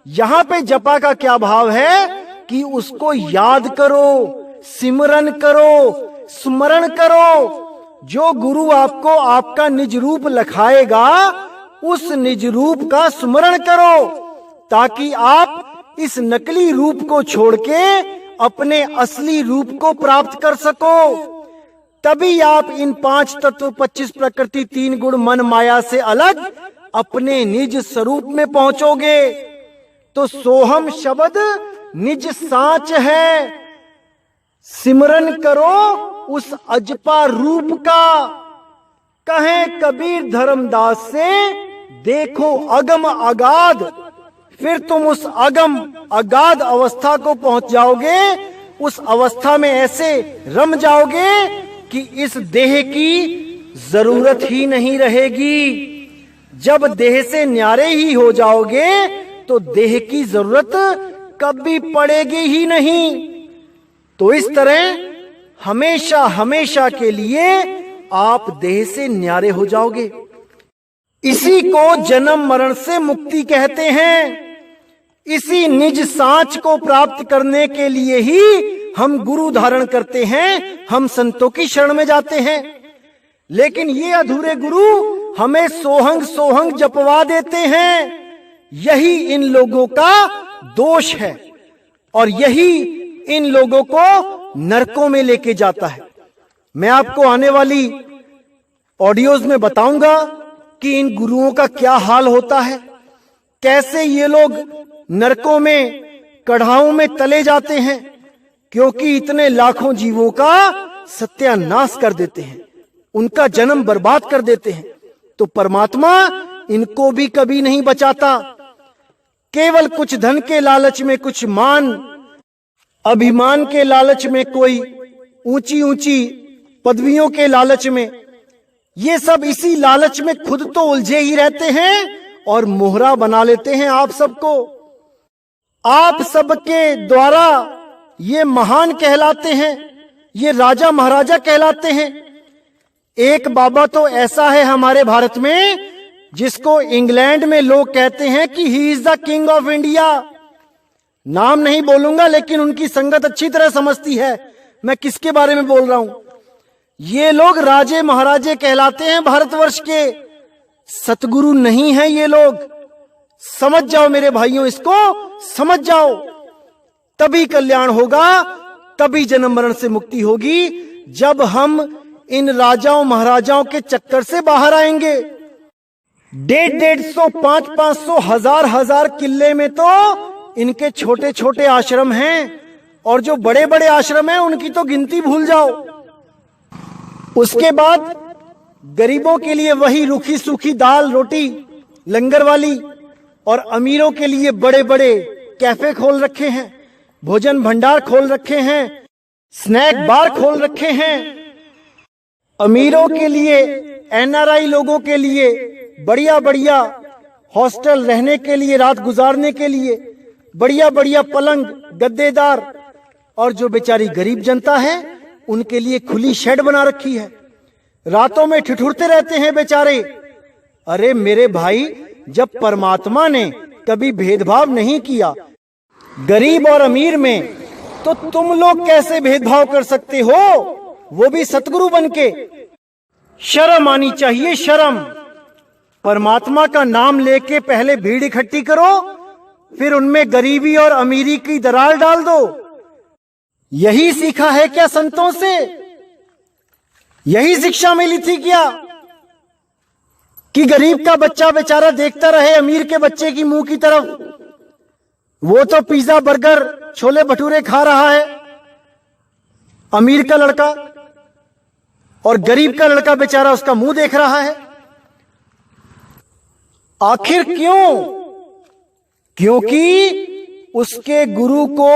यहां पे जपा का क्या भाव है कि उसको याद करो, सिमरन करो, स्मरण करो। जो गुरु आपको आपका निज रूप लखाएगा, उस निज रूप का स्मरण करो, ताकि आप इस नकली रूप को छोड़ के अपने असली रूप को प्राप्त कर सको। तभी आप इन 5 तत्व, 25 प्रकृति, 3 गुण, मन, माया से अलग अपने निज स्वरूप में पहुंचोगे। तो सोहम शब्द निज साच है। सिमरन करो उस अजपा रूप का। कहें कबीर धर्मदास से, देखो अगम अगाध। फिर तुम उस अगम अगाध अवस्था को पहुंच जाओगे। उस अवस्था में ऐसे रम जाओगे कि इस देह की जरूरत ही नहीं रहेगी। जब देह से न्यारे ही हो जाओगे तो देह की जरूरत कभी पड़ेगी ही नहीं। तो इस तरह हमेशा हमेशा के लिए आप देह से न्यारे हो जाओगे। इसी को जन्म मरण से मुक्ति कहते हैं। इसी निज साच को प्राप्त करने के लिए ही हम गुरु धारण करते हैं, हम संतों की शरण में जाते हैं। लेकिन ये अधूरे गुरु हमें सोहंग सोहंग जपवा देते हैं। यही इन लोगों का दोष है और यही इन लोगों को नरकों में लेके जाता है। मैं आपको आने वाली ऑडियोज में बताऊंगा कि इन गुरुओं का क्या हाल होता है, कैसे ये लोग नरकों में, कढ़ाओं में तले जाते हैं, क्योंकि इतने लाखों जीवों का सत्यानाश कर देते हैं, उनका जन्म बर्बाद कर देते हैं। तो परमात्मा इनको भी कभी नहीं बचाता। केवल कुछ धन के लालच में, कुछ मान अभिमान के लालच में, कोई ऊंची ऊंची पदवियों के लालच में, ये सब इसी लालच में खुद तो उलझे ही रहते हैं और मोहरा बना लेते हैं आप सबको। आप सबके द्वारा ये महान कहलाते हैं, ये राजा महाराजा कहलाते हैं। एक बाबा तो ऐसा है हमारे भारत में जिसको इंग्लैंड में लोग कहते हैं कि he is the king of India. नाम नहीं बोलूंगा, लेकिन उनकी संगत अच्छी तरह समझती है मैं किसके बारे में बोल रहा हूं। ये लोग राजे महाराजे कहलाते हैं भारतवर्ष के, सतगुरु नहीं है ये लोग। समझ जाओ मेरे भाइयों, इसको समझ जाओ, तभी कल्याण होगा, तभी जन्म मरण से मुक्ति होगी, जब हम इन राजाओं महाराजाओं के चक्कर से बाहर आएंगे। 150, 500, 1000 किले में तो इनके छोटे छोटे आश्रम हैं, और जो बड़े बड़े आश्रम हैं उनकी तो गिनती भूल जाओ। उसके बाद गरीबों के लिए वही रूखी सूखी दाल रोटी लंगर वाली, और अमीरों के लिए बड़े बड़े कैफे खोल रखे हैं, भोजन भंडार खोल रखे हैं, स्नैक बार खोल रखे हैं। अमीरों के लिए, एनआरआई लोगों के लिए बढ़िया बढ़िया हॉस्टल रहने के लिए, रात गुजारने के लिए बढ़िया बढ़िया पलंग गद्देदार, और जो बेचारी गरीब जनता है उनके लिए खुली शेड बना रखी है। रातों में ठिठुरते रहते हैं बेचारे। अरे मेरे भाई, जब परमात्मा ने कभी भेदभाव नहीं किया गरीब और अमीर में, तो तुम लोग कैसे भेदभाव कर सकते हो, वो भी सतगुरु बनके? शर्म आनी चाहिए, शर्म। परमात्मा का नाम लेके पहले भीड़ इकट्ठी करो, फिर उनमें गरीबी और अमीरी की दरार डाल दो। यही सीखा है क्या संतों से? यही शिक्षा मिली थी क्या कि गरीब का बच्चा बेचारा देखता रहे अमीर के बच्चे की मुंह की तरफ? वो तो पिज्जा बर्गर छोले भटूरे खा रहा है अमीर का लड़का, और गरीब का लड़का बेचारा उसका मुंह देख रहा है। आखिर क्यों? क्योंकि उसके गुरु को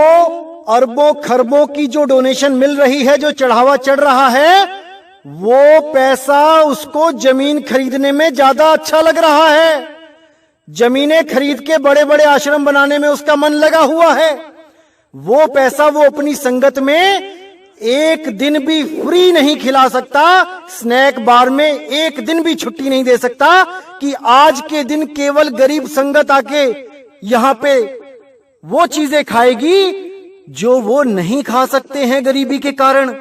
अरबों खरबों की जो डोनेशन मिल रही है, जो चढ़ावा चढ़ रहा है, वो पैसा उसको जमीन खरीदने में ज्यादा अच्छा लग रहा है। जमीनें खरीद के बड़े बड़े आश्रम बनाने में उसका मन लगा हुआ है। वो पैसा वो अपनी संगत में एक दिन भी फ्री नहीं खिला सकता, स्नैक बार में एक दिन भी छुट्टी नहीं दे सकता कि आज के दिन केवल गरीब संगत आके यहां पे वो चीजें खाएगी जो वो नहीं खा सकते हैं गरीबी के कारण,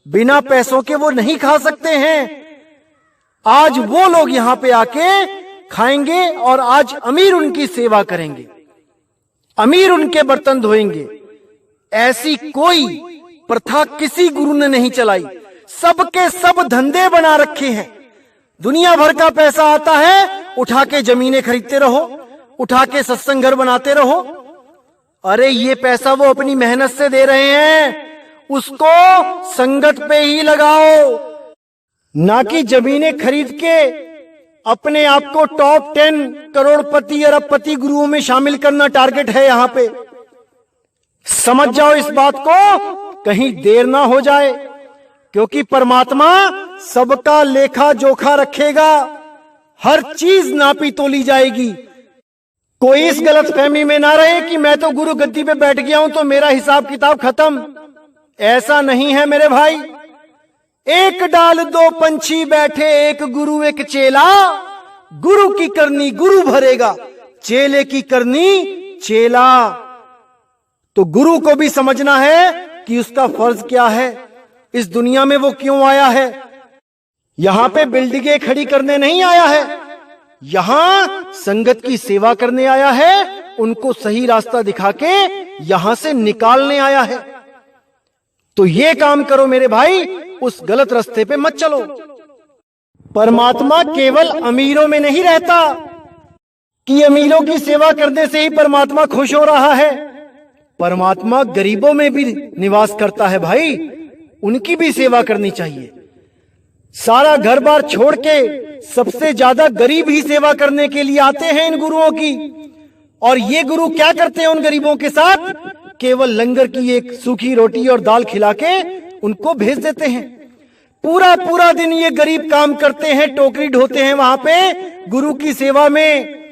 बिना पैसों के वो नहीं खा सकते हैं। आज वो लोग यहां पे आके खाएंगे और आज अमीर उनकी सेवा करेंगे, अमीर उनके बर्तन धोएंगे। ऐसी कोई प्रथा किसी गुरु ने नहीं चलाई। सबके सब धंधे बना रखे हैं। दुनिया भर का पैसा आता है, उठा के जमीनें खरीदते रहो, उठा के सत्संग घर बनाते रहो। अरे ये पैसा वो अपनी मेहनत से दे रहे हैं, उसको संगत पे ही लगाओ, ना कि जमीनें खरीद के अपने आप को टॉप 10 करोड़पति अरबपति गुरुओं में शामिल करना टारगेट है यहां पे। समझ जाओ इस बात को, कहीं देर ना हो जाए, क्योंकि परमात्मा सबका लेखा जोखा रखेगा। हर चीज नापी तोली जाएगी। कोई इस गलत फहमी में ना रहे कि मैं तो गुरु गद्दी पे बैठ गया हूं तो मेरा हिसाब किताब खत्म। ऐसा नहीं है मेरे भाई। एक डाल दो पंछी बैठे, एक गुरु एक चेला। गुरु की करनी गुरु भरेगा, चेले की करनी चेला। तो गुरु को भी समझना है कि उसका फर्ज क्या है, इस दुनिया में वो क्यों आया है। यहां पे बिल्डिंगें खड़ी करने नहीं आया है, यहां संगत की सेवा करने आया है, उनको सही रास्ता दिखा के यहां से निकालने आया है। तो ये काम करो मेरे भाई, उस गलत रास्ते पे मत चलो। परमात्मा केवल अमीरों में नहीं रहता कि अमीरों की सेवा करने से ही परमात्मा खुश हो रहा है। परमात्मा गरीबों में भी निवास करता है भाई, उनकी भी सेवा करनी चाहिए। सारा घर बार छोड़ के सबसे ज्यादा गरीब ही सेवा करने के लिए आते हैं इन गुरुओं की। और ये गुरु क्या करते हैं उन गरीबों के साथ? केवल लंगर की एक सूखी रोटी और दाल खिला के उनको भेज देते हैं। पूरा पूरा दिन ये गरीब काम करते हैं, टोकरी ढोते हैं वहां पे गुरु की सेवा में।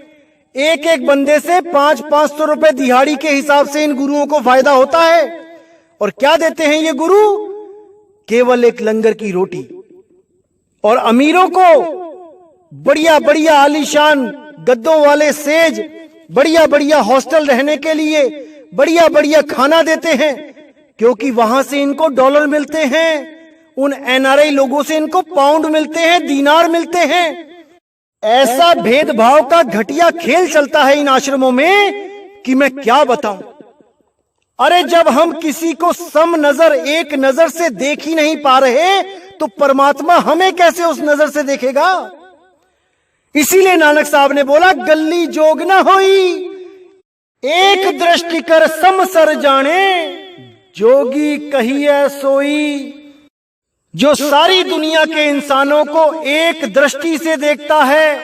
एक एक बंदे से 500-500 रुपए दिहाड़ी के हिसाब से इन गुरुओं को फायदा होता है। और क्या देते हैं ये गुरु? केवल एक लंगर की रोटी। और अमीरों को बढ़िया बढ़िया आलीशान गद्दों वाले सेज, बढ़िया बढ़िया हॉस्टल रहने के लिए बढ़िया बढ़िया खाना देते हैं, क्योंकि वहां से इनको डॉलर मिलते हैं। उन एनआरआई लोगों से इनको पाउंड मिलते हैं, दीनार मिलते हैं। ऐसा भेदभाव का घटिया खेल चलता है इन आश्रमों में कि मैं क्या बताऊं। अरे जब हम किसी को सम नजर, एक नजर से देख ही नहीं पा रहे, तो परमात्मा हमें कैसे उस नजर से देखेगा? इसीलिए नानक साहब ने बोला, गल्ली जोग न होई, एक दृष्टि कर समसर जाने, जोगी कहिए सोई। जो सारी दुनिया के इंसानों को एक दृष्टि से देखता है,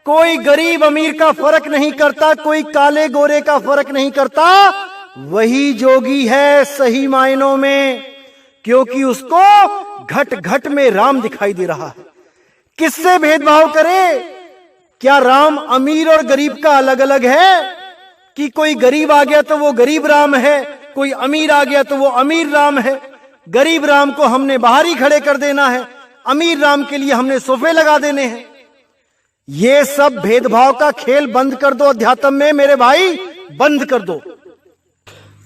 कोई गरीब अमीर का फर्क नहीं करता, कोई काले गोरे का फर्क नहीं करता, वही जोगी है सही मायनों में, क्योंकि उसको घट घट में राम दिखाई दे रहा है। किससे भेदभाव करे? क्या राम अमीर और गरीब का अलग अलग है कि कोई गरीब आ गया तो वो गरीब राम है, कोई अमीर आ गया तो वो अमीर राम है? गरीब राम को हमने बाहर ही खड़े कर देना है, अमीर राम के लिए हमने सोफे लगा देने हैं। ये सब भेदभाव का खेल बंद कर दो अध्यात्म में मेरे भाई, बंद कर दो।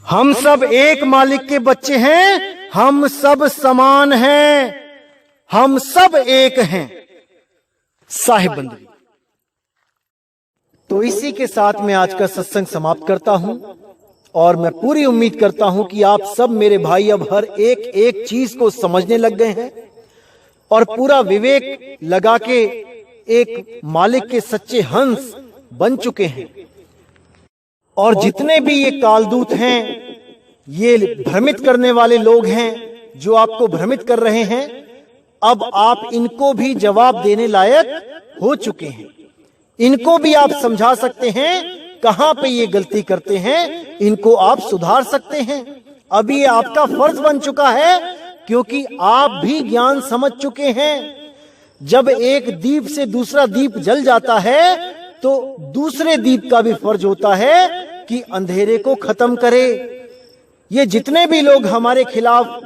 हम सब एक मालिक के बच्चे हैं, हम सब समान हैं, हम सब एक हैं। साहिब बंदगी। तो इसी के साथ मैं आज का सत्संग समाप्त करता हूं, और मैं पूरी उम्मीद करता हूं कि आप सब मेरे भाई अब हर एक एक चीज को समझने लग गए हैं और पूरा विवेक लगा के एक मालिक के सच्चे हंस बन चुके हैं। और जितने भी ये कालदूत हैं, ये भ्रमित करने वाले लोग हैं जो आपको भ्रमित कर रहे हैं, अब आप इनको भी जवाब देने लायक हो चुके हैं। इनको भी आप समझा सकते हैं कहां पे ये गलती करते हैं, इनको आप सुधार सकते हैं। अभी ये आपका फर्ज बन चुका है, क्योंकि आप भी ज्ञान समझ चुके हैं। जब एक दीप से दूसरा दीप जल जाता है तो दूसरे दीप का भी फर्ज होता है कि अंधेरे को खत्म करे। ये जितने भी लोग हमारे खिलाफ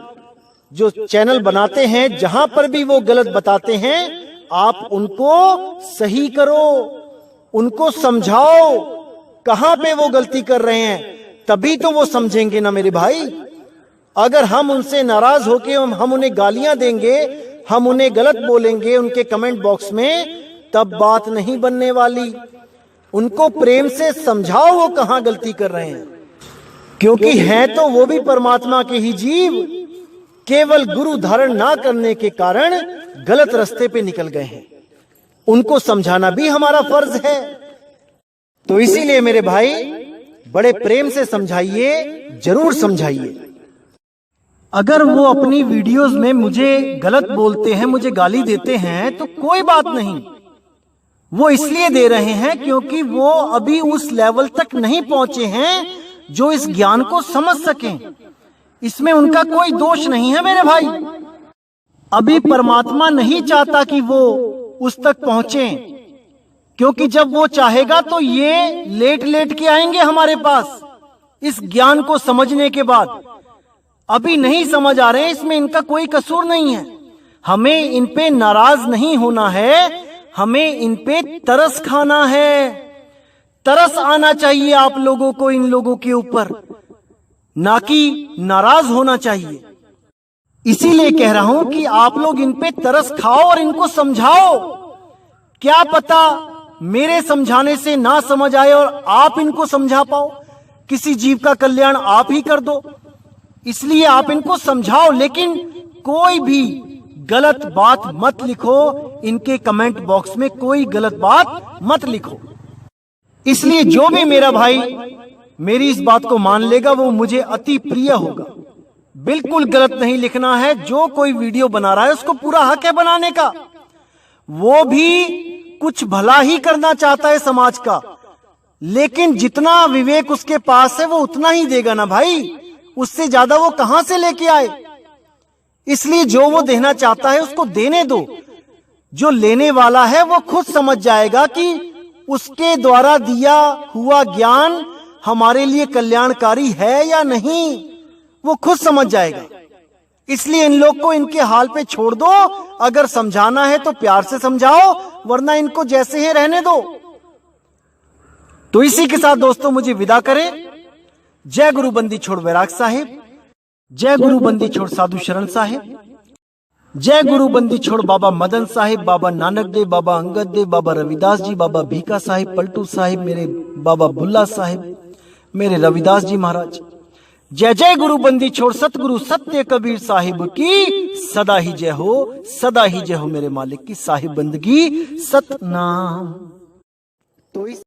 जो चैनल बनाते हैं, जहां पर भी वो गलत बताते हैं, आप उनको सही करो, उनको समझाओ कहां पे वो गलती कर रहे हैं, तभी तो वो समझेंगे ना मेरे भाई। अगर हम उनसे नाराज होके हम उन्हें गालियां देंगे, हम उन्हें गलत बोलेंगे उनके कमेंट बॉक्स में, तब बात नहीं बनने वाली। उनको प्रेम से समझाओ वो कहां गलती कर रहे हैं, क्योंकि हैं तो वो भी परमात्मा के ही जीव, केवल गुरु धारण ना करने के कारण गलत रास्ते पे निकल गए हैं। उनको समझाना भी हमारा फर्ज है। तो इसीलिए मेरे भाई बड़े प्रेम से समझाइए, जरूर समझाइए। अगर वो अपनी वीडियोस में मुझे गलत बोलते हैं, मुझे गाली देते हैं, तो कोई बात नहीं। वो इसलिए दे रहे हैं क्योंकि वो अभी उस लेवल तक नहीं पहुंचे हैं जो इस ज्ञान को समझ सकें। इसमें उनका कोई दोष नहीं है मेरे भाई। अभी परमात्मा नहीं चाहता कि वो उस तक पहुंचे, क्योंकि जब वो चाहेगा तो ये लेट लेट के आएंगे हमारे पास इस ज्ञान को समझने के बाद। अभी नहीं समझ आ रहे हैं, इसमें इनका कोई कसूर नहीं है। हमें इन पे नाराज नहीं होना है, हमें इन पे तरस खाना है। तरस आना चाहिए आप लोगों को इन लोगों के ऊपर, ना कि नाराज होना चाहिए। इसीलिए कह रहा हूं कि आप लोग इन पे तरस खाओ और इनको समझाओ। क्या पता मेरे समझाने से ना समझ आए और आप इनको समझा पाओ, किसी जीव का कल्याण आप ही कर दो। इसलिए आप इनको समझाओ, लेकिन कोई भी गलत बात मत लिखो इनके कमेंट बॉक्स में, कोई गलत बात मत लिखो। इसलिए जो भी मेरा भाई मेरी इस बात को मान लेगा वो मुझे अति प्रिय होगा। बिल्कुल गलत नहीं लिखना है। जो कोई वीडियो बना रहा है उसको पूरा हक है बनाने का। वो भी कुछ भला ही करना चाहता है समाज का, लेकिन जितना विवेक उसके पास है वो उतना ही देगा ना भाई, उससे ज्यादा वो कहां से लेके आए। इसलिए जो वो देना चाहता है उसको देने दो। जो लेने वाला है वो खुद समझ जाएगा कि उसके द्वारा दिया हुआ ज्ञान हमारे लिए कल्याणकारी है या नहीं, वो खुद समझ जाएगा। इसलिए इन लोग को इनके हाल पे छोड़ दो। अगर समझाना है तो प्यार से समझाओ, वरना इनको जैसे है रहने दो। तो इसी के साथ दोस्तों मुझे विदा करें। जय गुरु बंदी छोड़ वैराग साहिब, जय गुरु बंदी छोड़ साधु शरण साहिब, जय गुरु बंदी छोड़ बाबा मदन साहिब, बाबा नानक देव, बाबा अंगद देव, बाबा रविदास जी, बाबा भीखा साहिब, पलटू साहिब, मेरे बाबा बुल्ला साहिब, मेरे रविदास जी महाराज। जय जय गुरु बंदी छोड़ सतगुरु सत्य कबीर साहिब की सदा ही जय हो, सदा ही जय हो। मेरे मालिक की साहिब बंदगी सतनाम। तो इस